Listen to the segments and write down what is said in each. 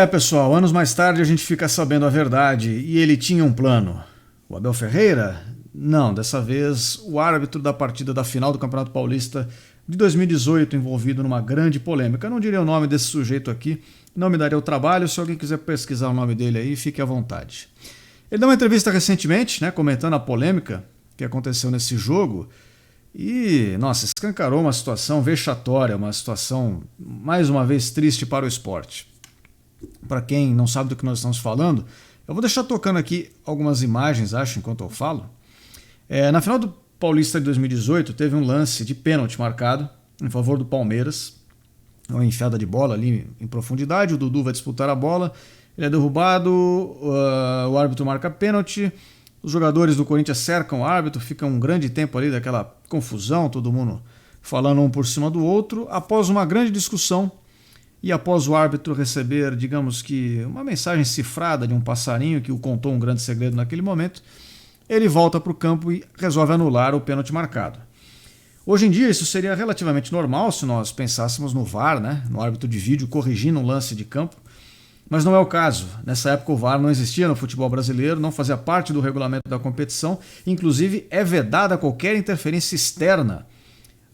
Pessoal, anos mais tarde a gente fica sabendo a verdade e ele tinha um plano. O Abel Ferreira? Não, dessa vez o árbitro da partida da final do Campeonato Paulista de 2018 envolvido numa grande polêmica. Eu não diria o nome desse sujeito aqui, não me daria o trabalho. Se alguém quiser pesquisar o nome dele aí, fique à vontade. Ele deu uma entrevista recentemente, comentando a polêmica que aconteceu nesse jogo e, nossa, escancarou uma situação vexatória, uma situação mais uma vez triste para o esporte. Para quem não sabe do que nós estamos falando, eu vou deixar tocando aqui algumas imagens, acho, enquanto eu falo. Na final do Paulista de 2018, teve um lance de pênalti marcado em favor do Palmeiras. Uma enfiada de bola ali em profundidade, o Dudu vai disputar a bola, ele é derrubado, o árbitro marca pênalti, os jogadores do Corinthians cercam o árbitro, fica um grande tempo ali daquela confusão, todo mundo falando um por cima do outro. Após uma grande discussão, e após o árbitro receber, digamos que, uma mensagem cifrada de um passarinho que o contou um grande segredo naquele momento, ele volta para o campo e resolve anular o pênalti marcado. Hoje em dia isso seria relativamente normal se nós pensássemos no VAR, no árbitro de vídeo corrigindo um lance de campo, mas não é o caso. Nessa época o VAR não existia no futebol brasileiro, não fazia parte do regulamento da competição, inclusive é vedada qualquer interferência externa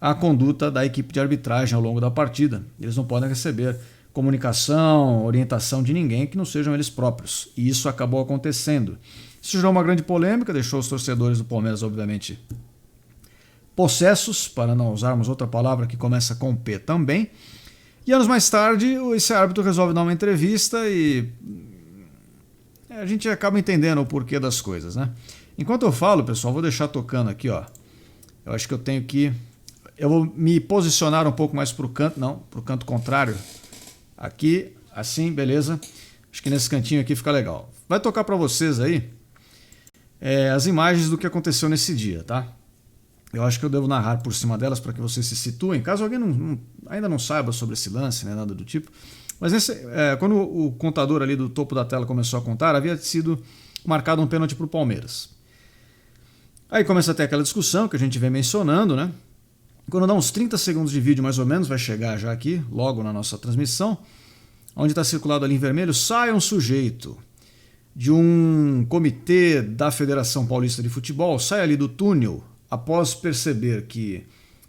a conduta da equipe de arbitragem ao longo da partida. Eles não podem receber comunicação, orientação de ninguém que não sejam eles próprios. E isso acabou acontecendo. Isso gerou uma grande polêmica, deixou os torcedores do Palmeiras, obviamente, possessos, para não usarmos outra palavra que começa com P também. E anos mais tarde, esse árbitro resolve dar uma entrevista e a gente acaba entendendo o porquê das coisas, Enquanto eu falo, pessoal, vou deixar tocando aqui, ó. Eu acho que eu tenho que... Eu vou me posicionar um pouco mais para o canto, para o canto contrário. Aqui, assim, beleza. Acho que nesse cantinho aqui fica legal. Vai tocar para vocês aí as imagens do que aconteceu nesse dia, tá? Eu acho que eu devo narrar por cima delas para que vocês se situem. Caso alguém ainda não saiba sobre esse lance, nada do tipo. Mas quando o contador ali do topo da tela começou a contar, havia sido marcado um pênalti para o Palmeiras. Aí começa a ter aquela discussão que a gente vem mencionando, Quando dá uns 30 segundos de vídeo mais ou menos, vai chegar já aqui, logo na nossa transmissão, onde está circulado ali em vermelho, sai um sujeito de um comitê da Federação Paulista de Futebol, sai ali do túnel após perceber que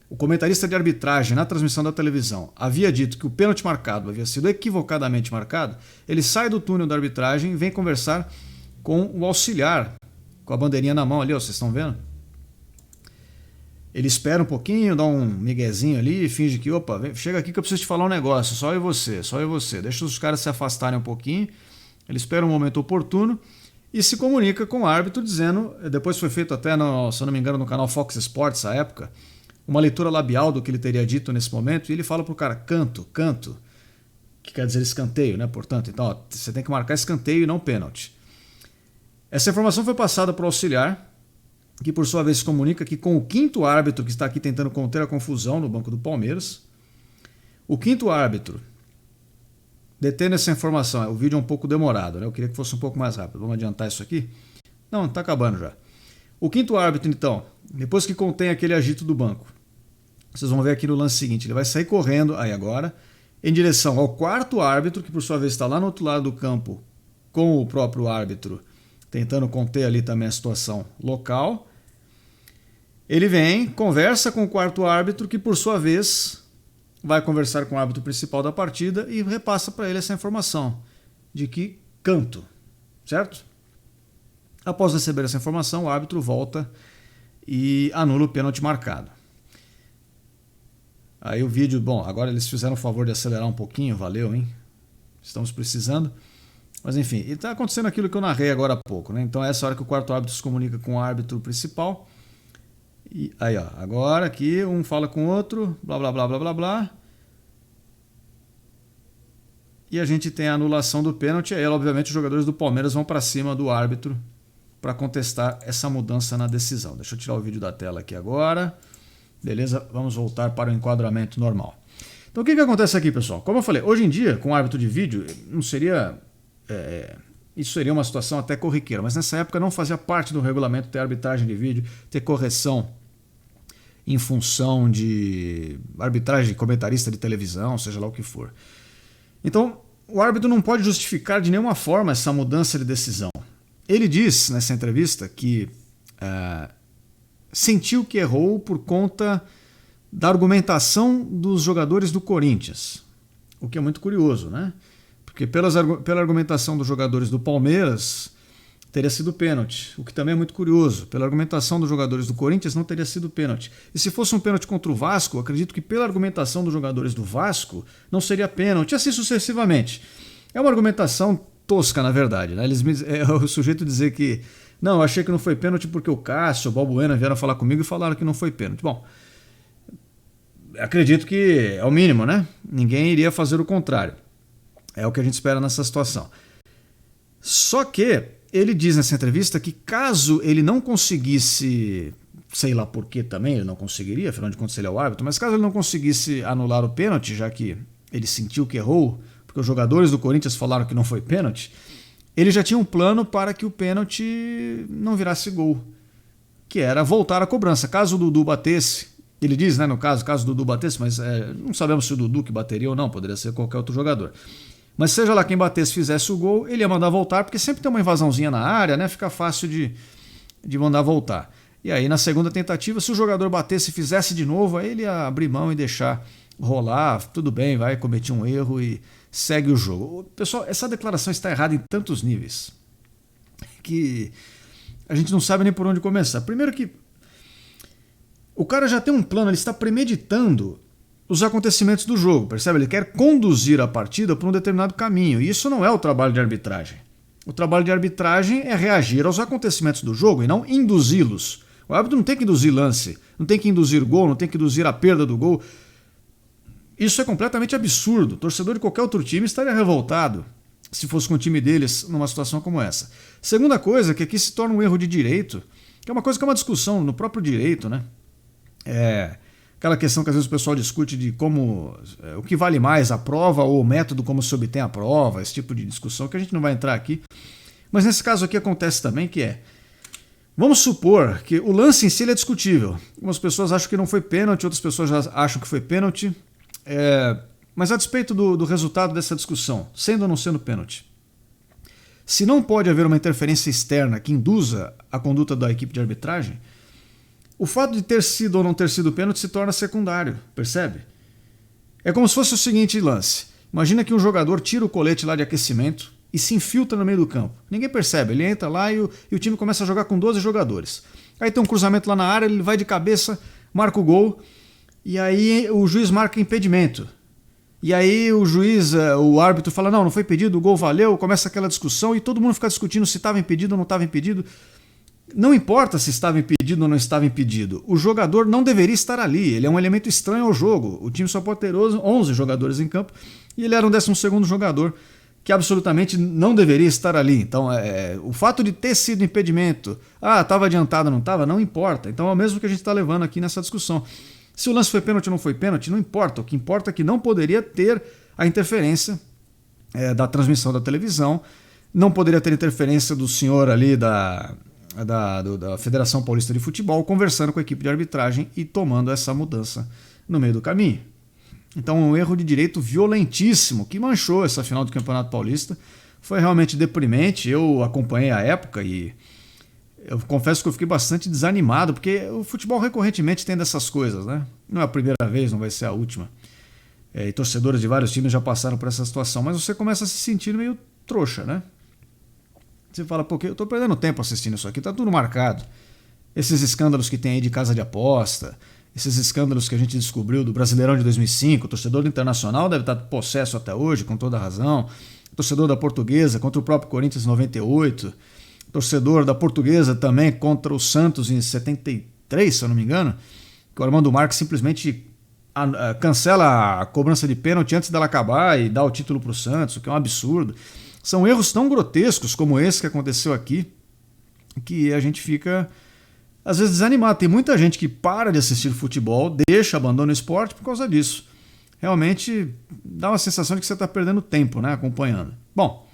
o comentarista de arbitragem na transmissão da televisão havia dito que o pênalti marcado havia sido equivocadamente marcado. Ele sai do túnel da arbitragem e vem conversar com o auxiliar, com a bandeirinha na mão ali, ó, vocês estão vendo? Ele espera um pouquinho, dá um miguezinho ali, finge que, opa, chega aqui que eu preciso te falar um negócio, só eu e você. Deixa os caras se afastarem um pouquinho, ele espera um momento oportuno e se comunica com o árbitro dizendo, depois foi feito até, se eu não me engano, no canal Fox Sports, à época, uma leitura labial do que ele teria dito nesse momento, e ele fala pro cara, canto, que quer dizer escanteio, Portanto, então, ó, você tem que marcar escanteio e não pênalti. Essa informação foi passada para o auxiliar, que por sua vez se comunica que com o quinto árbitro que está aqui tentando conter a confusão no banco do Palmeiras. O quinto árbitro, detendo essa informação, o vídeo é um pouco demorado, eu queria que fosse um pouco mais rápido, vamos adiantar isso aqui? Não, está acabando já. O quinto árbitro, então, depois que contém aquele agito do banco, vocês vão ver aqui no lance seguinte, ele vai sair correndo, aí agora, em direção ao quarto árbitro, que por sua vez está lá no outro lado do campo, com o próprio árbitro, tentando conter ali também a situação local. Ele vem, conversa com o quarto árbitro, que por sua vez vai conversar com o árbitro principal da partida e repassa para ele essa informação de que canto, certo? Após receber essa informação, o árbitro volta e anula o pênalti marcado. Aí o vídeo, bom, agora eles fizeram o favor de acelerar um pouquinho, valeu, hein? Estamos precisando. Mas enfim, e está acontecendo aquilo que eu narrei agora há pouco, Então é essa hora que o quarto árbitro se comunica com o árbitro principal. E aí, ó, agora aqui um fala com o outro, blá, blá, blá, blá, blá, blá. E a gente tem a anulação do pênalti. Aí, obviamente, os jogadores do Palmeiras vão para cima do árbitro para contestar essa mudança na decisão. Deixa eu tirar o vídeo da tela aqui agora. Beleza, vamos voltar para o enquadramento normal. Então o que acontece aqui, pessoal? Como eu falei, hoje em dia, com o árbitro de vídeo, não seria... isso seria uma situação até corriqueira, mas nessa época não fazia parte do regulamento ter arbitragem de vídeo, ter correção em função de arbitragem de comentarista de televisão, seja lá o que for. Então, o árbitro não pode justificar de nenhuma forma essa mudança de decisão. Ele diz nessa entrevista que sentiu que errou por conta da argumentação dos jogadores do Corinthians, o que é muito curioso, né? Porque pela argumentação dos jogadores do Palmeiras teria sido pênalti, o que também é muito curioso. Pela argumentação dos jogadores do Corinthians não teria sido pênalti. E se fosse um pênalti contra o Vasco, acredito que pela argumentação dos jogadores do Vasco não seria pênalti, assim sucessivamente. É uma argumentação tosca, na verdade, né? O sujeito dizer que não, eu achei que não foi pênalti porque o Cássio, o Balbuena vieram falar comigo e falaram que não foi pênalti. Bom, acredito que é o mínimo, né? Ninguém iria fazer o contrário. É o que a gente espera nessa situação. Só que ele diz nessa entrevista que caso ele não conseguisse, sei lá por que também ele não conseguiria, afinal de contas ele é o árbitro, mas caso ele não conseguisse anular o pênalti, já que ele sentiu que errou, porque os jogadores do Corinthians falaram que não foi pênalti, ele já tinha um plano para que o pênalti não virasse gol, que era voltar à cobrança. Caso o Dudu batesse, ele diz, né, no caso o Dudu batesse, mas não sabemos se o Dudu que bateria ou não, poderia ser qualquer outro jogador. Mas seja lá quem batesse, fizesse o gol, ele ia mandar voltar, porque sempre tem uma invasãozinha na área, né? Fica fácil de mandar voltar. E aí na segunda tentativa, se o jogador batesse e fizesse de novo, aí ele ia abrir mão e deixar rolar, tudo bem, vai, cometi um erro e segue o jogo. Pessoal, essa declaração está errada em tantos níveis que a gente não sabe nem por onde começar. Primeiro que o cara já tem um plano, ele está premeditando os acontecimentos do jogo, percebe? Ele quer conduzir a partida por um determinado caminho, e isso não é o trabalho de arbitragem. O trabalho de arbitragem é reagir aos acontecimentos do jogo e não induzi-los. O árbitro não tem que induzir lance, não tem que induzir gol, não tem que induzir a perda do gol. Isso é completamente absurdo. O torcedor de qualquer outro time estaria revoltado se fosse com o time deles numa situação como essa. Segunda coisa, que aqui se torna um erro de direito, que é uma coisa que é uma discussão no próprio direito, né? Aquela questão que às vezes o pessoal discute de como o que vale mais, a prova ou o método como se obtém a prova, esse tipo de discussão que a gente não vai entrar aqui. Mas nesse caso aqui acontece também que vamos supor que o lance em si é discutível. Algumas pessoas acham que não foi pênalti, outras pessoas já acham que foi pênalti. Mas a despeito do resultado dessa discussão, sendo ou não sendo pênalti, se não pode haver uma interferência externa que induza a conduta da equipe de arbitragem, o fato de ter sido ou não ter sido pênalti se torna secundário, percebe? É como se fosse o seguinte lance. Imagina que um jogador tira o colete lá de aquecimento e se infiltra no meio do campo. Ninguém percebe, ele entra lá e o time começa a jogar com 12 jogadores. Aí tem um cruzamento lá na área, ele vai de cabeça, marca o gol, e aí o juiz marca impedimento. E aí o árbitro fala, não foi impedido, o gol valeu, começa aquela discussão e todo mundo fica discutindo se estava impedido ou não estava impedido. Não importa se estava impedido ou não estava impedido, o jogador não deveria estar ali, ele é um elemento estranho ao jogo. O time só pode ter 11 jogadores em campo e ele era um 12º jogador que absolutamente não deveria estar ali. Então, o fato de ter sido impedimento, estava adiantado ou não estava, não importa. Então é o mesmo que a gente está levando aqui nessa discussão. Se o lance foi pênalti ou não foi pênalti, não importa. O que importa é que não poderia ter a interferência da transmissão da televisão, não poderia ter interferência do senhor ali da Federação Paulista de Futebol conversando com a equipe de arbitragem e tomando essa mudança no meio do caminho. Então um erro de direito violentíssimo que manchou essa final do Campeonato Paulista. Foi realmente deprimente, eu acompanhei a época e eu confesso que eu fiquei bastante desanimado, porque o futebol recorrentemente tem dessas coisas, né? Não é a primeira vez, não vai ser a última. E torcedores de vários times já passaram por essa situação, mas você começa a se sentir meio trouxa, né? Você fala, pô, eu tô perdendo tempo assistindo isso aqui, tá tudo marcado. Esses escândalos que tem aí de casa de aposta, esses escândalos que a gente descobriu do Brasileirão de 2005, o torcedor do Internacional deve estar possesso até hoje, com toda razão. O torcedor da Portuguesa contra o próprio Corinthians em 98. O torcedor da Portuguesa também contra o Santos em 73, se eu não me engano. Que o Armando Marques simplesmente cancela a cobrança de pênalti antes dela acabar e dá o título para o Santos, o que é um absurdo. São erros tão grotescos como esse que aconteceu aqui, que a gente fica, às vezes, desanimado. Tem muita gente que para de assistir futebol, abandona o esporte por causa disso. Realmente dá uma sensação de que você está perdendo tempo, né, acompanhando. Bom,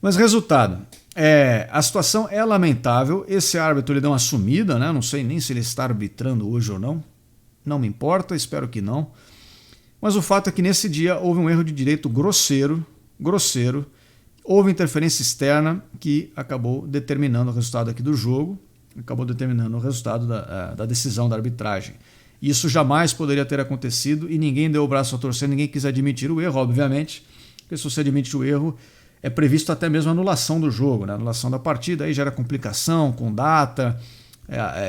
mas resultado, a situação é lamentável. Esse árbitro ele deu uma sumida, né? Não sei nem se ele está arbitrando hoje ou não. Não me importa, espero que não. Mas o fato é que nesse dia houve um erro de direito grosseiro, grosseiro. Houve interferência externa que acabou determinando o resultado aqui do jogo, acabou determinando o resultado da decisão da arbitragem. Isso jamais poderia ter acontecido e ninguém deu o braço a torcer, ninguém quis admitir o erro, obviamente, porque se você admite o erro, é previsto até mesmo a anulação do jogo, né? A anulação da partida, aí gera complicação com data,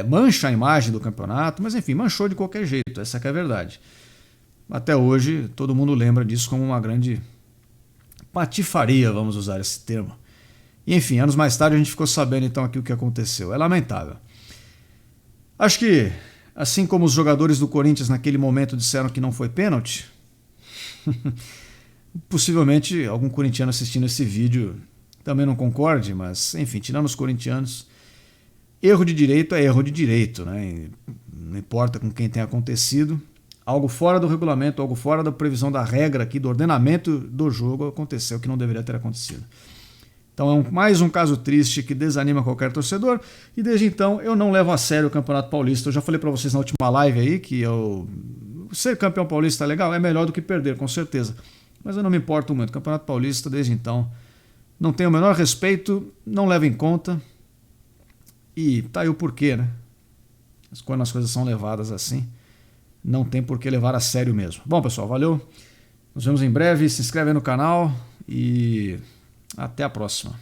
mancha a imagem do campeonato, mas enfim, manchou de qualquer jeito, essa que é a verdade. Até hoje, todo mundo lembra disso como uma grande patifaria, vamos usar esse termo. E, enfim, anos mais tarde a gente ficou sabendo então aqui o que aconteceu. É lamentável. Acho que, assim como os jogadores do Corinthians naquele momento disseram que não foi pênalti, possivelmente algum corintiano assistindo esse vídeo também não concorde, mas, enfim, tirando os corintianos, erro de direito é erro de direito, né? Não importa com quem tenha acontecido. Algo fora do regulamento, algo fora da previsão da regra aqui, do ordenamento do jogo, aconteceu que não deveria ter acontecido. Então é mais um caso triste que desanima qualquer torcedor e desde então eu não levo a sério o Campeonato Paulista. Eu já falei para vocês na última live aí que ser campeão paulista é legal, é melhor do que perder, com certeza. Mas eu não me importo muito. O Campeonato Paulista, desde então, não tenho o menor respeito, não levo em conta e tá aí o porquê, né? Quando as coisas são levadas assim, não tem por que levar a sério mesmo. Bom, pessoal, valeu. Nos vemos em breve. Se inscreve aí no canal e até a próxima.